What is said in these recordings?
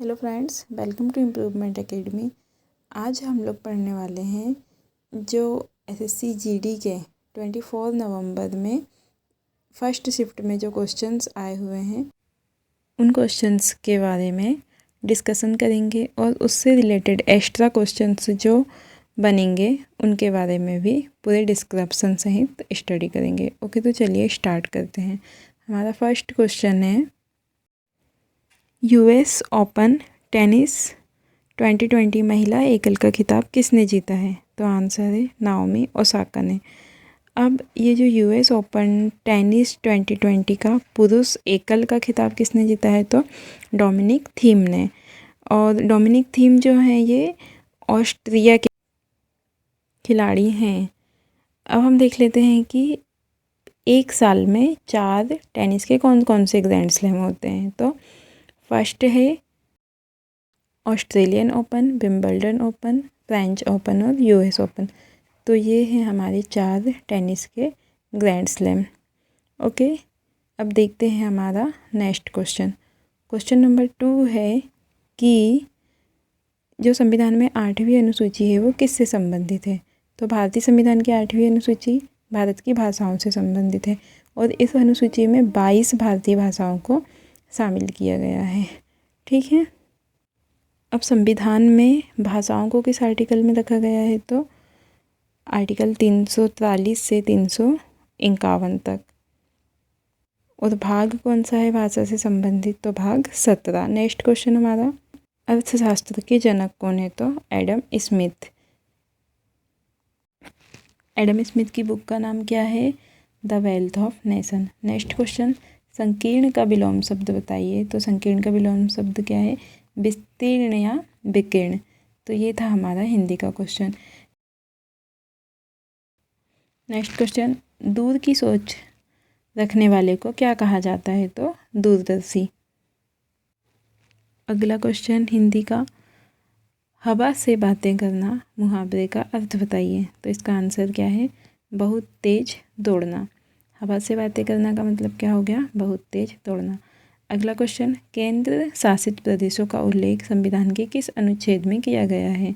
Hello friends, welcome to Improvement Academy. आज हम लोग पढ़ने वाले हैं जो एसएससी जीडी के 24 नवंबर में फर्स्ट शिफ्ट में जो क्वेश्चंस आए हुए हैं उन क्वेश्चंस के बारे में डिस्कशन करेंगे और उससे रिलेटेड एक्स्ट्रा क्वेश्चंस जो बनेंगे उनके बारे में भी पूरे डिस्क्रिप्शन सहित स्टडी करेंगे। ओके, तो चलिए स्टार्ट करते हैं। हमारा फर्स्ट क्वेश्चन है, यूएस ओपन टेनिस 2020 महिला एकल का खिताब किसने जीता है? तो आंसर है नाओमी ओसाका ने। अब ये जो यूएस ओपन टेनिस 2020 का पुरुष एकल का खिताब किसने जीता है? तो डोमिनिक थीम ने। और डोमिनिक थीम जो है ये ऑस्ट्रिया के खिलाड़ी हैं। अब हम देख लेते हैं कि एक साल में 4 टेनिस के कौन कौन से ग्रैंड स्लैम होते हैं। तो फर्स्ट है Australian open, Wimbledon open, French open और यूएस ओपन। तो ये हैं हमारे 4 टेनिस के ग्रैंड स्लैम। ओके, अब देखते हैं हमारा नेक्स्ट क्वेश्चन। क्वेश्चन नंबर 2 है कि जो संविधान में 8वीं अनुसूची है वो किससे संबंधित है? तो भारतीय संविधान की 8वीं अनुसूची भारत की भाषाओं से संबंधित है और इस अनुसूची में 22 भारतीय भाषाओं को शामिल किया गया है। ठीक है, अब संविधान में भाषाओं को किस आर्टिकल में रखा गया है? तो आर्टिकल 343 से 351 तक। और भाग कौन सा है भाषा से संबंधित? तो भाग 17। नेक्स्ट क्वेश्चन हमारा, अर्थशास्त्र के जनक कौन है? तो एडम स्मिथ। एडम स्मिथ की बुक का नाम क्या है? The wealth of nation. Next question, संकीर्ण का विलोम शब्द बताइए। तो संकीर्ण का विलोम शब्द क्या है? विस्तीर्ण या विकीर्ण। तो ये था हमारा हिंदी का क्वेश्चन। नेक्स्ट क्वेश्चन, दूर की सोच रखने वाले को क्या कहा जाता है? तो दूरदर्शी। अगला क्वेश्चन हिंदी का, हवा से बातें करना मुहावरे का अर्थ बताइए। तो इसका आंसर क्या है? बहुत तेज दौड़ना। हवा से बातें करना का मतलब क्या हो गया? बहुत तेज दौड़ना। अगला क्वेश्चन, केंद्र शासित प्रदेशों का उल्लेख संविधान के किस अनुच्छेद में किया गया है?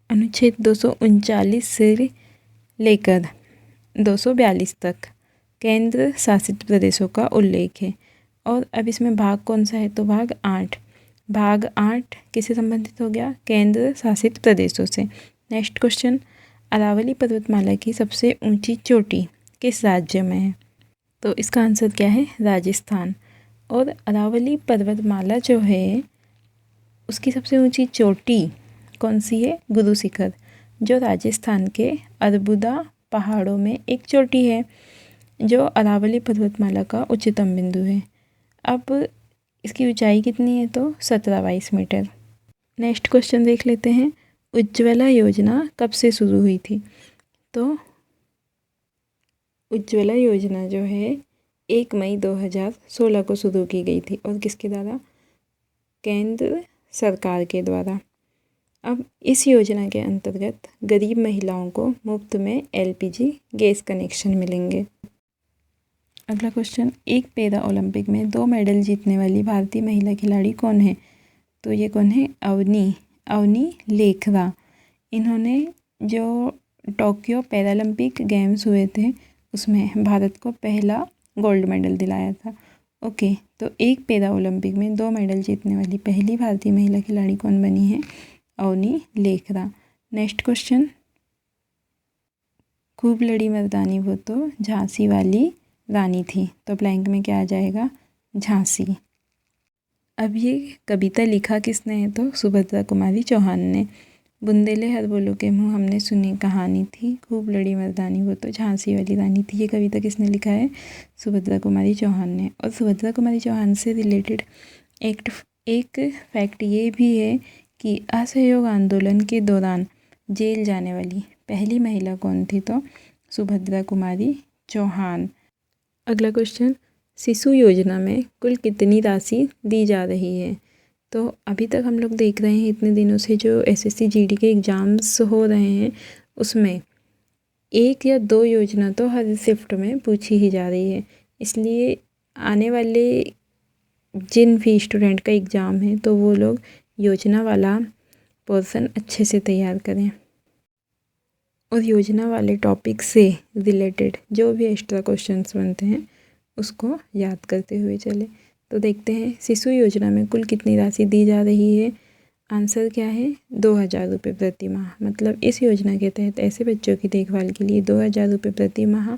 अनुच्छेद 239 से लेकर 242 तक केंद्र शासित प्रदेशों का उल्लेख है। और अब इसमें भाग कौन सा है? तो भाग 8। भाग 8 किससे संबंधित हो गया? केंद्र शासित प्रदेशों से। नेक्स्ट क्वेश्चन, अरावली पर्वतमाला की सबसे ऊंची चोटी किस राज्य में है? तो इसका आंसर क्या है? राजस्थान। और अरावली पर्वतमाला जो है उसकी सबसे ऊंची चोटी कौन सी है? गुरु शिखर, जो राजस्थान के अरबुदा पहाड़ों में एक चोटी है जो अरावली पर्वतमाला का उच्चतम बिंदु है। अब इसकी ऊंचाई कितनी है? तो 1722 मीटर। नेक्स्ट क्वेश्चन देख लेते हैं, उज्ज्वला योजना कब से शुरू हुई थी? तो उज्ज्वला योजना जो है 1 मई 2016 को शुरू की गई थी। और किसके द्वारा? केंद्र सरकार के द्वारा। अब इस योजना के अंतर्गत गरीब महिलाओं को मुफ्त में एलपीजी गैस कनेक्शन मिलेंगे। अगला क्वेश्चन, एक पैरा ओलंपिक में 2 मेडल जीतने वाली भारतीय महिला खिलाड़ी कौन है? तो ये कौन है? अवनी लेखरा। इन्होंने जो टोक्यो पैरालंपिक गेम्स हुए थे उसमें भारत को पहला गोल्ड मेडल दिलाया था। ओके, तो एक पैरा ओलंपिक में 2 मेडल जीतने वाली पहली भारतीय महिला खिलाड़ी कौन बनी है? अवनी लेखरा। नेक्स्ट क्वेश्चन, खूब लड़ी मर्दानी वो तो झांसी वाली रानी थी। तो ब्लैंक में क्या आ जाएगा? झांसी। अब ये कविता लिखा किसने है? तो सुभद्रा कुमारी चौहान ने। बुंदेले हर बोलो के मुँह हमने सुनी कहानी थी, खूब लड़ी मर्दानी वो तो झांसी वाली रानी थी। ये कविता किसने लिखा है? सुभद्रा कुमारी चौहान ने। और सुभद्रा कुमारी चौहान से रिलेटेड एक फैक्ट ये भी है कि असहयोग आंदोलन के दौरान जेल जाने वाली पहली महिला कौन थी? तो सुभद्रा कुमारी चौहान। अगला क्वेश्चन, शिशु योजना में कुल कितनी राशि दी जा रही है? तो अभी तक हम लोग देख रहे हैं इतने दिनों से जो एसएससी जीडी के एग्ज़ाम्स हो रहे हैं उसमें 1 या 2 योजना तो हर शिफ्ट में पूछी ही जा रही है। इसलिए आने वाले जिन भी स्टूडेंट का एग्ज़ाम है तो वो लोग योजना वाला पोर्शन अच्छे से तैयार करें और योजना वाले टॉपिक से रिलेटेड जो भी एक्स्ट्रा क्वेश्चंस बनते हैं उसको याद करते हुए चले। तो देखते हैं शिशु योजना में कुल कितनी राशि दी जा रही है। आंसर क्या है, 2,000 रुपये प्रति माह। मतलब इस योजना के तहत ऐसे बच्चों की देखभाल के लिए 2,000 रुपये प्रति माह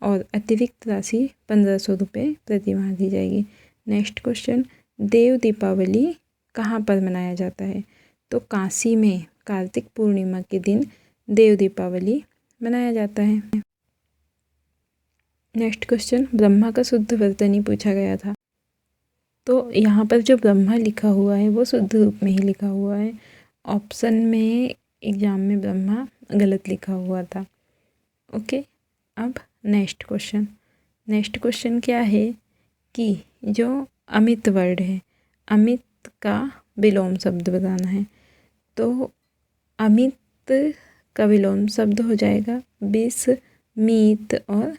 और अतिरिक्त राशि 1,500 रुपये प्रति माह दी जाएगी। नेक्स्ट क्वेश्चन, देव दीपावली कहाँ पर मनाया जाता है। तो काशी में कार्तिक पूर्णिमा के दिन देव दीपावली मनाया जाता है। नेक्स्ट क्वेश्चन, ब्रह्मा का शुद्ध वर्तनी पूछा गया था। तो यहाँ पर जो ब्रह्मा लिखा हुआ है वो शुद्ध रूप में ही लिखा हुआ है। ऑप्शन में एग्ज़ाम में ब्रह्मा गलत लिखा हुआ था। ओके, अब नेक्स्ट क्वेश्चन क्या है कि जो अमित वर्ड है, अमित का विलोम शब्द बताना है। तो अमित का विलोम शब्द हो जाएगा विष, मीत और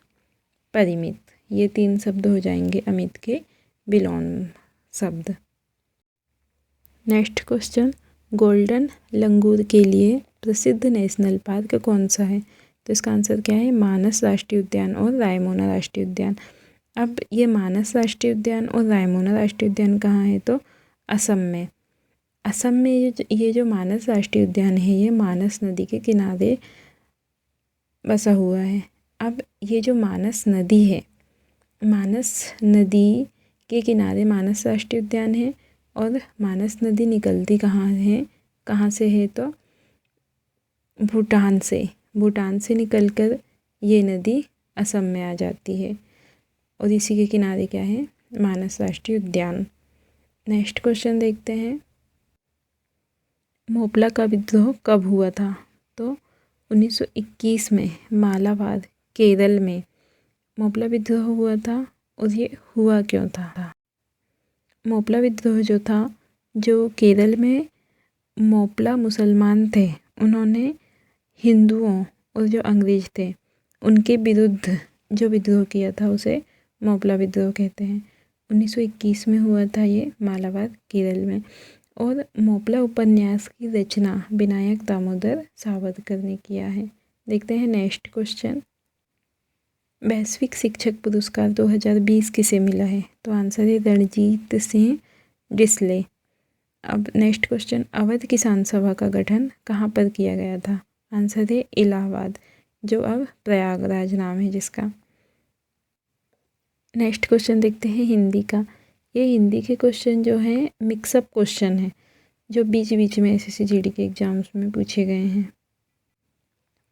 परिमित। ये 3 शब्द हो जाएंगे अमित के विलोम शब्द। नेक्स्ट क्वेश्चन, गोल्डन लंगूर के लिए प्रसिद्ध नेशनल पार्क कौन सा है। तो इसका आंसर क्या है, मानस राष्ट्रीय उद्यान और रायमोना राष्ट्रीय उद्यान। अब ये मानस राष्ट्रीय उद्यान और रायमोना राष्ट्रीय उद्यान कहाँ है, तो असम में। असम में ये जो मानस राष्ट्रीय उद्यान है ये मानस नदी के किनारे बसा हुआ है। अब ये जो मानस नदी है, मानस नदी के किनारे मानस राष्ट्रीय उद्यान है और मानस नदी निकलती कहाँ से है, तो भूटान से निकलकर ये नदी असम में आ जाती है और इसी के किनारे क्या है, मानस राष्ट्रीय उद्यान। नेक्स्ट क्वेश्चन देखते हैं, मोपला का विद्रोह कब हुआ था। तो 1921 में मालाबार केरल में मोपला विद्रोह हुआ था। और ये हुआ क्यों था। मोपला विद्रोह जो था, जो केरल में मोपला मुसलमान थे, उन्होंने हिंदुओं और जो अंग्रेज थे उनके विरुद्ध जो विद्रोह किया था उसे मोपला विद्रोह कहते हैं। 1921 में हुआ था ये मालाबार केरल में। और मोपला उपन्यास की रचना विनायक दामोदर सावरकर ने किया है। देखते हैं नेक्स्ट क्वेश्चन, वैश्विक शिक्षक पुरस्कार 2020 किसे मिला है। तो आंसर है रणजीत सिंह डिसले। अब नेक्स्ट क्वेश्चन, अवध किसान सभा का गठन कहाँ पर किया गया था। आंसर है इलाहाबाद, जो अब प्रयागराज नाम है जिसका। नेक्स्ट क्वेश्चन देखते हैं हिंदी का। ये हिंदी के क्वेश्चन जो हैं मिक्सअप क्वेश्चन है, जो बीच बीच में एसएससी जीडी के एग्जाम्स में पूछे गए हैं।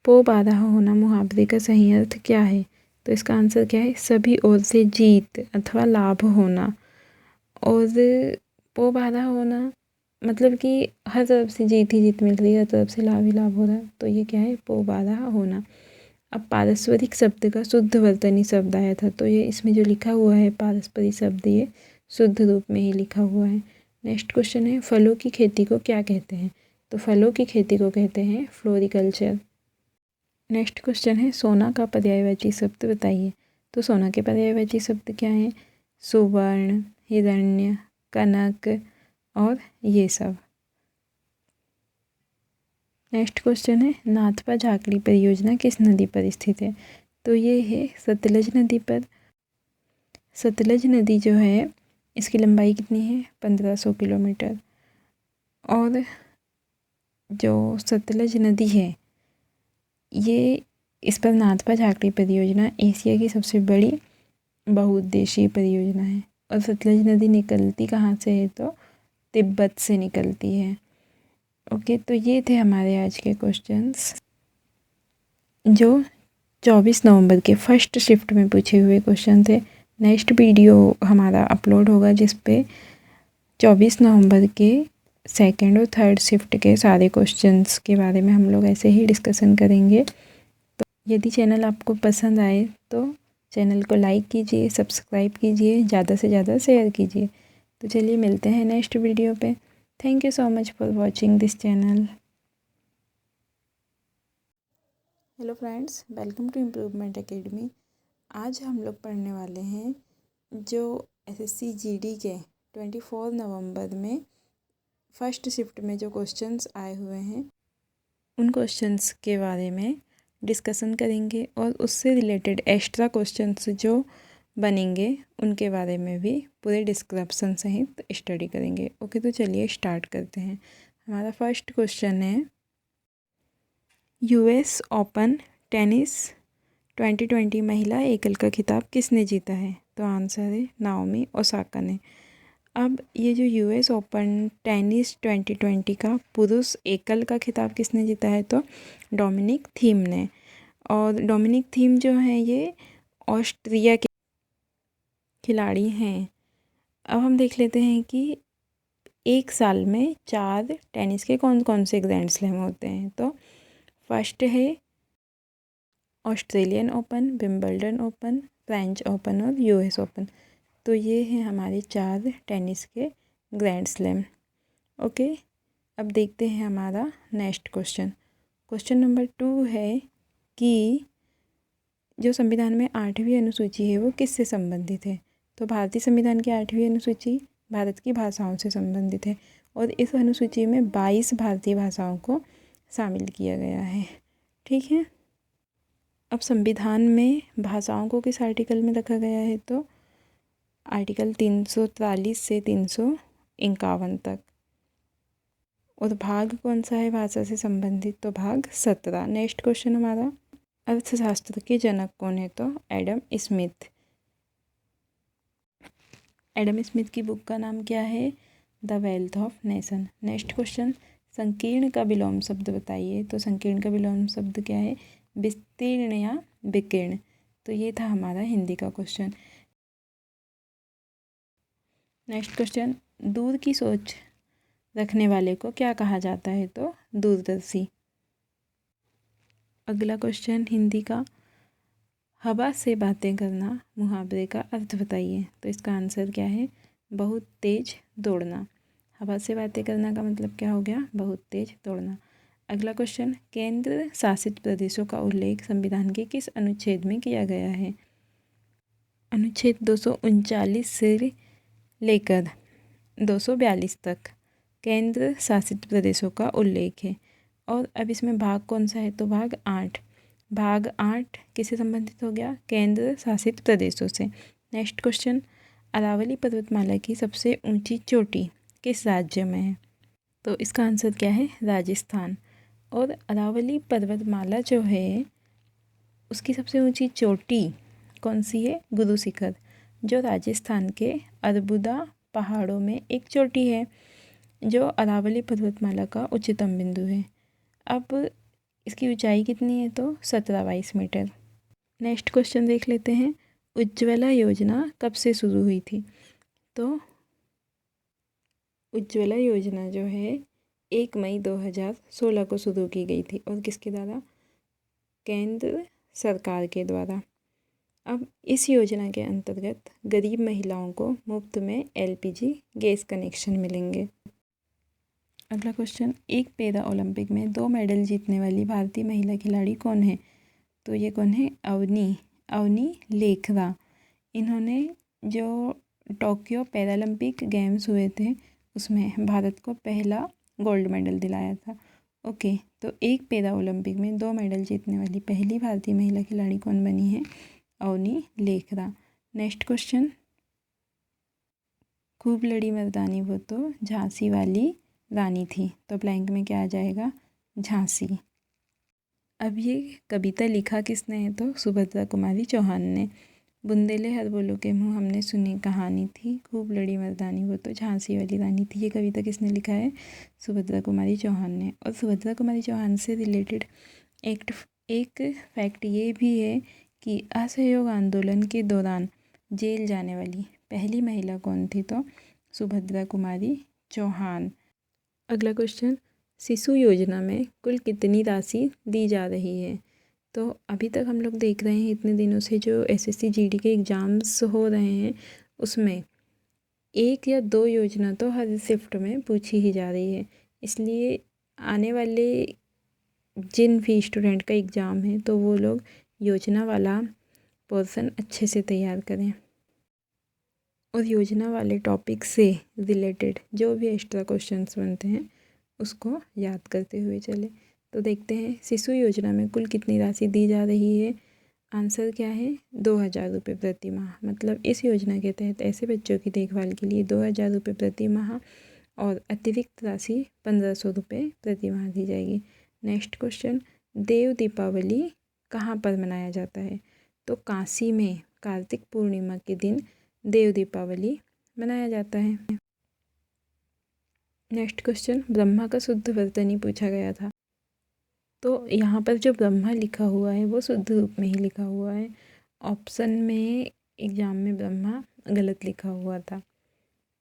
पो बाधा होना मुहावरे का सही अर्थ क्या है। तो इसका आंसर क्या है, सभी ओर से जीत अथवा लाभ होना। और पो बाधा होना मतलब कि हर तरफ से जीत ही जीत मिल रही है, हर तरफ से लाभ ही लाभ हो रहा है, तो ये क्या है, पो बाधा होना। अब पारस्परिक शब्द का शुद्ध वर्तनी शब्द आया था, तो ये इसमें जो लिखा हुआ है पारस्परिक शब्द ये शुद्ध रूप में ही लिखा हुआ है। नेक्स्ट क्वेश्चन है, फलों की खेती को क्या कहते हैं। तो फलों की खेती को कहते हैं फ्लोरिकल्चर। नेक्स्ट क्वेश्चन है, सोना का पर्यायवाची शब्द बताइए। तो सोना के पर्यायवाची शब्द क्या हैं, सुवर्ण, हिरण्य, कनक और ये सब। नेक्स्ट क्वेश्चन है, नाथपा झाकड़ी परियोजना किस नदी पर स्थित है। तो ये है सतलज नदी पर। सतलज नदी जो है इसकी लंबाई कितनी है, 1500 किलोमीटर। और जो सतलज नदी है ये, इस पर नाथपा झाकड़ी परियोजना एशिया की सबसे बड़ी बहुउद्देशीय परियोजना है। और सतलज नदी निकलती कहाँ से है, तो तिब्बत से निकलती है। ओके, तो ये थे हमारे आज के क्वेश्चंस, जो 24 नवंबर के फर्स्ट शिफ्ट में पूछे हुए क्वेश्चन थे। नेक्स्ट वीडियो हमारा अपलोड होगा जिस पे 24 नवंबर के सेकंड और थर्ड शिफ्ट के सारे क्वेश्चंस के बारे में हम लोग ऐसे ही डिस्कशन करेंगे। तो यदि चैनल आपको पसंद आए तो चैनल को लाइक कीजिए, सब्सक्राइब कीजिए, ज़्यादा से ज़्यादा शेयर कीजिए। तो चलिए मिलते हैं नेक्स्ट वीडियो पे। Thank you so much for watching this channel. Hello friends, welcome to Improvement Academy. आज हम लोग पढ़ने वाले हैं जो एसएससी जीडी के 24 नवंबर में फर्स्ट शिफ्ट में जो क्वेश्चंस आए हुए हैं उन क्वेश्चंस के बारे में डिस्कशन करेंगे और उससे रिलेटेड एक्स्ट्रा क्वेश्चंस जो बनेंगे उनके बारे में भी पूरे डिस्क्रिप्शन सहित स्टडी करेंगे। ओके, तो चलिए स्टार्ट करते हैं। हमारा फर्स्ट क्वेश्चन है, यूएस ओपन टेनिस 2020 महिला एकल का खिताब किसने जीता है? तो आंसर है नाओमी ओसाका ने। अब ये जो यूएस ओपन टेनिस 2020 का पुरुष एकल का खिताब किसने जीता है? तो डोमिनिक थीम ने। और डोमिनिक थीम जो है ये ऑस्ट्रिया के खिलाड़ी हैं। अब हम देख लेते हैं कि एक साल में 4 टेनिस के कौन कौन से ग्रैंड स्लैम होते हैं। तो फर्स्ट है Australian open, Wimbledon open, French open और यूएस ओपन। तो ये हैं हमारे 4 टेनिस के ग्रैंड स्लैम। ओके, अब देखते हैं हमारा नेक्स्ट क्वेश्चन। क्वेश्चन नंबर 2 है कि जो संविधान में 8वीं अनुसूची है वो किससे संबंधित है? तो भारतीय संविधान की 8वीं अनुसूची भारत की भाषाओं से संबंधित है और इस अनुसूची में 22 भारतीय भाषाओं को शामिल किया गया है। ठीक है, अब संविधान में भाषाओं को किस आर्टिकल में रखा गया है? तो आर्टिकल 343 से 351 तक। और भाग कौन सा है भाषा से संबंधित? तो भाग 17। नेक्स्ट क्वेश्चन हमारा, अर्थशास्त्र के जनक कौन है? तो एडम स्मिथ। एडम स्मिथ की बुक का नाम क्या है? The wealth of nation. Next question, संकीर्ण का विलोम शब्द बताइए। तो संकीर्ण का विलोम शब्द क्या है? विस्तीर्ण या विकीर्ण। तो ये था हमारा हिंदी का क्वेश्चन। नेक्स्ट क्वेश्चन, दूर की सोच रखने वाले को क्या कहा जाता है? तो दूरदर्शी। अगला क्वेश्चन हिंदी का, हवा से बातें करना मुहावरे का अर्थ बताइए। तो इसका आंसर क्या है? बहुत तेज दौड़ना। हवा से बातें करना का मतलब क्या हो गया? बहुत तेज दौड़ना। अगला क्वेश्चन, केंद्र शासित प्रदेशों का उल्लेख संविधान के किस अनुच्छेद में किया गया है? अनुच्छेद 239 से लेकर 242 तक केंद्र शासित प्रदेशों का उल्लेख है। और अब इसमें भाग कौन सा है? तो भाग 8। भाग 8 किससे संबंधित हो गया? केंद्र शासित प्रदेशों से। नेक्स्ट क्वेश्चन, अरावली पर्वतमाला की सबसे ऊंची चोटी किस राज्य में है? तो इसका आंसर क्या है? राजस्थान। और अरावली पर्वतमाला जो है उसकी सबसे ऊंची चोटी कौन सी है? गुरु शिखर, जो राजस्थान के अरबुदा पहाड़ों में एक चोटी है जो अरावली पर्वतमाला का उच्चतम बिंदु है। अब इसकी ऊंचाई कितनी है? तो 1722 मीटर। नेक्स्ट क्वेश्चन देख लेते हैं, उज्ज्वला योजना कब से शुरू हुई थी? तो उज्ज्वला योजना जो है 1 मई 2016 को शुरू की गई थी। और किसके द्वारा? केंद्र सरकार के द्वारा। अब इस योजना के अंतर्गत गरीब महिलाओं को मुफ्त में एलपीजी गैस कनेक्शन मिलेंगे। अगला क्वेश्चन, एक पैरा ओलंपिक में 2 मेडल जीतने वाली भारतीय महिला खिलाड़ी कौन है? तो ये कौन है? अवनी लेखरा। इन्होंने जो टोक्यो पैरालंपिक गेम्स हुए थे उसमें भारत को पहला गोल्ड मेडल दिलाया था। ओके, तो एक पैरा ओलंपिक में 2 मेडल जीतने वाली पहली भारतीय महिला खिलाड़ी कौन बनी है? अवनी लेखरा। नेक्स्ट क्वेश्चन, खूब लड़ी मर्दानी वो तो झांसी वाली रानी थी। तो ब्लैंक में क्या आ जाएगा? झांसी। अब ये कविता लिखा किसने है? तो सुभद्रा कुमारी चौहान ने। बुंदेले हर बोलो के मुँह हमने सुनी कहानी थी, खूब लड़ी मर्दानी वो तो झांसी वाली रानी थी। ये कविता किसने लिखा है? सुभद्रा कुमारी चौहान ने। और सुभद्रा कुमारी चौहान से रिलेटेड एक फैक्ट ये भी है कि असहयोग आंदोलन के दौरान जेल जाने वाली पहली महिला कौन थी? तो सुभद्रा कुमारी चौहान। अगला क्वेश्चन, शिशु योजना में कुल कितनी राशि दी जा रही है? तो अभी तक हम लोग देख रहे हैं इतने दिनों से जो एसएससी जीडी के एग्ज़ाम्स हो रहे हैं उसमें 1 या 2 योजना तो हर शिफ्ट में पूछी ही जा रही है। इसलिए आने वाले जिन भी स्टूडेंट का एग्ज़ाम है तो वो लोग योजना वाला पोर्शन अच्छे से तैयार करें। और योजना वाले टॉपिक से रिलेटेड जो भी एक्स्ट्रा क्वेश्चंस बनते हैं उसको याद करते हुए चले। तो देखते हैं शिशु योजना में कुल कितनी राशि दी जा रही है। आंसर क्या है, 2,000 रुपये प्रति माह। मतलब इस योजना के तहत ऐसे बच्चों की देखभाल के लिए 2,000 रुपये प्रति माह और अतिरिक्त राशि 1,500 रुपये प्रति माह दी जाएगी। नेक्स्ट क्वेश्चन, देव दीपावली कहाँ पर मनाया जाता है। तो काशी में कार्तिक पूर्णिमा के दिन देव दीपावली मनाया जाता है। नेक्स्ट क्वेश्चन, ब्रह्मा का शुद्ध वर्तनी पूछा गया था। तो यहाँ पर जो ब्रह्मा लिखा हुआ है वो शुद्ध रूप में ही लिखा हुआ है। ऑप्शन में एग्जाम में ब्रह्मा गलत लिखा हुआ था।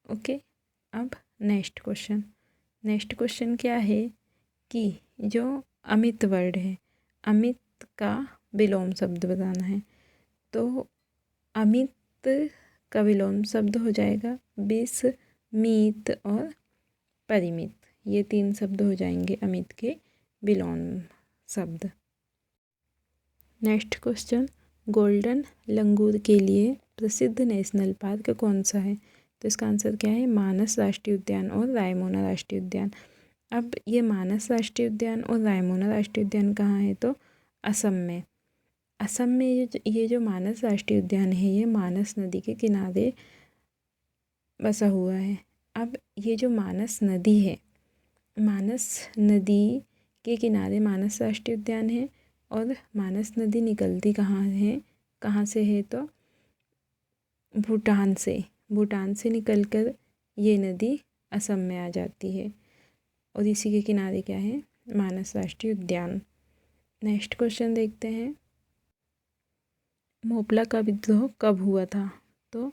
ओके, अब नेक्स्ट क्वेश्चन क्या है कि जो अमित वर्ड है, अमित का विलोम शब्द बताना है। तो अमित का विलोम शब्द हो जाएगा विष, मीत और परिमित। ये 3 शब्द हो जाएंगे अमित के विलोम शब्द। नेक्स्ट क्वेश्चन, गोल्डन लंगूर के लिए प्रसिद्ध नेशनल पार्क कौन सा है। तो इसका आंसर क्या है, मानस राष्ट्रीय उद्यान और रायमोना राष्ट्रीय उद्यान। अब ये मानस राष्ट्रीय उद्यान और रायमोना राष्ट्रीय उद्यान कहाँ है, तो असम में। असम में ये जो मानस राष्ट्रीय उद्यान है ये मानस नदी के किनारे बसा हुआ है। अब ये जो मानस नदी है, मानस नदी के किनारे मानस राष्ट्रीय उद्यान है और मानस नदी निकलती कहाँ से है, तो भूटान से निकलकर ये नदी असम में आ जाती है और इसी के किनारे क्या है, मानस राष्ट्रीय उद्यान। नेक्स्ट क्वेश्चन देखते हैं, मोपला का विद्रोह कब हुआ था। तो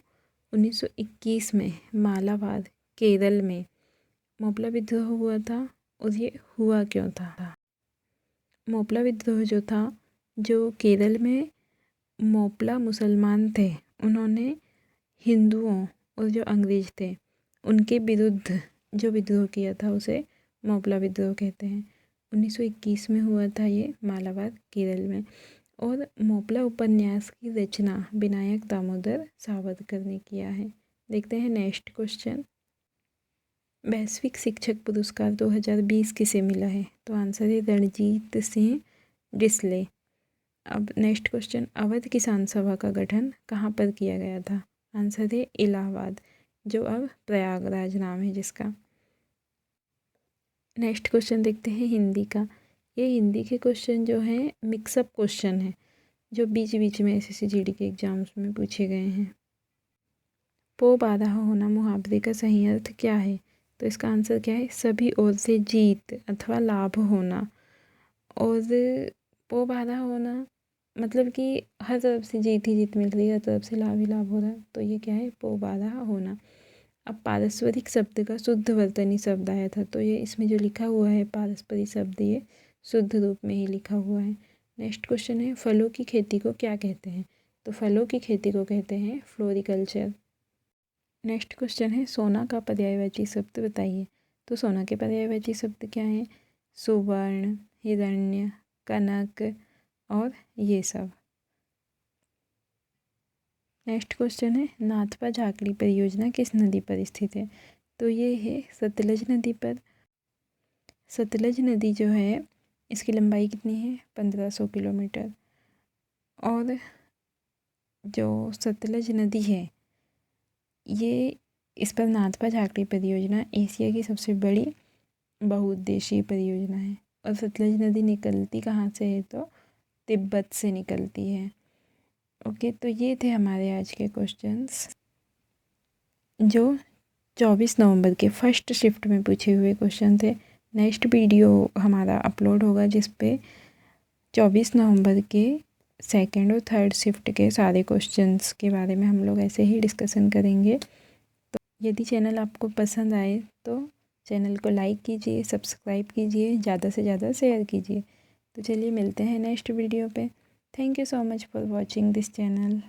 1921 में मालाबार केरल में मोपला विद्रोह हुआ था। और ये हुआ क्यों था। मोपला विद्रोह जो था, जो केरल में मोपला मुसलमान थे, उन्होंने हिंदुओं और जो अंग्रेज थे उनके विरुद्ध जो विद्रोह किया था उसे मोपला विद्रोह कहते हैं। 1921 में हुआ था ये मालाबार केरल में। और मोपला उपन्यास की रचना विनायक दामोदर सावरकर ने किया है। देखते हैं नेक्स्ट क्वेश्चन, वैश्विक शिक्षक पुरस्कार 2020 किसे मिला है। तो आंसर है रणजीत सिंह डिसले। अब नेक्स्ट क्वेश्चन, अवध किसान सभा का गठन कहाँ पर किया गया था। आंसर है इलाहाबाद, जो अब प्रयागराज नाम है जिसका। नेक्स्ट क्वेश्चन देखते हैं हिंदी का। ये हिंदी के क्वेश्चन जो हैं मिक्सअप क्वेश्चन है जो बीच बीच में SSC GD के एग्जाम्स में पूछे गए हैं। पो बारह होना मुहावरे का सही अर्थ क्या है। तो इसका आंसर क्या है, सभी ओर से जीत अथवा लाभ होना। और पो बारह होना मतलब कि हर तरफ से जीत ही जीत मिल रही है, हर तरफ से लाभ ही लाभ हो रहा है, तो ये क्या है, पो बारह होना। अब पारस्परिक शब्द का शुद्ध वर्तनी शब्द आया था, तो ये इसमें जो लिखा हुआ है पारस्परिक शब्द ये शुद्ध रूप में ही लिखा हुआ है। नेक्स्ट क्वेश्चन है, फलों की खेती को क्या कहते हैं। तो फलों की खेती को कहते हैं फ्लोरिकल्चर। नेक्स्ट क्वेश्चन है, सोना का पर्यायवाची शब्द बताइए। तो सोना के पर्यायवाची शब्द क्या हैं, सुवर्ण, हिरण्य, कनक और ये सब। नेक्स्ट क्वेश्चन है, नाथपा झाकड़ी परियोजना किस नदी पर स्थित है। तो ये है सतलज नदी पर। सतलज नदी जो है इसकी लंबाई कितनी है, 1500 किलोमीटर। और जो सतलज नदी है ये इस पर नाथपा झाकड़ी परियोजना एशिया की सबसे बड़ी बहुउद्देशीय परियोजना है। और सतलज नदी निकलती कहाँ से है, तो तिब्बत से निकलती है। ओके, तो ये थे हमारे आज के क्वेश्चंस जो 24 नवंबर के फर्स्ट शिफ्ट में पूछे हुए क्वेश्चन थे। नेक्स्ट वीडियो हमारा अपलोड होगा जिस पे 24 नवंबर के सेकंड और थर्ड शिफ्ट के सारे क्वेश्चंस के बारे में हम लोग ऐसे ही डिस्कशन करेंगे। तो यदि चैनल आपको पसंद आए तो चैनल को लाइक कीजिए, सब्सक्राइब कीजिए, ज़्यादा से ज़्यादा शेयर कीजिए। तो चलिए मिलते हैं नेक्स्ट वीडियो पे। Thank you so much for watching this channel.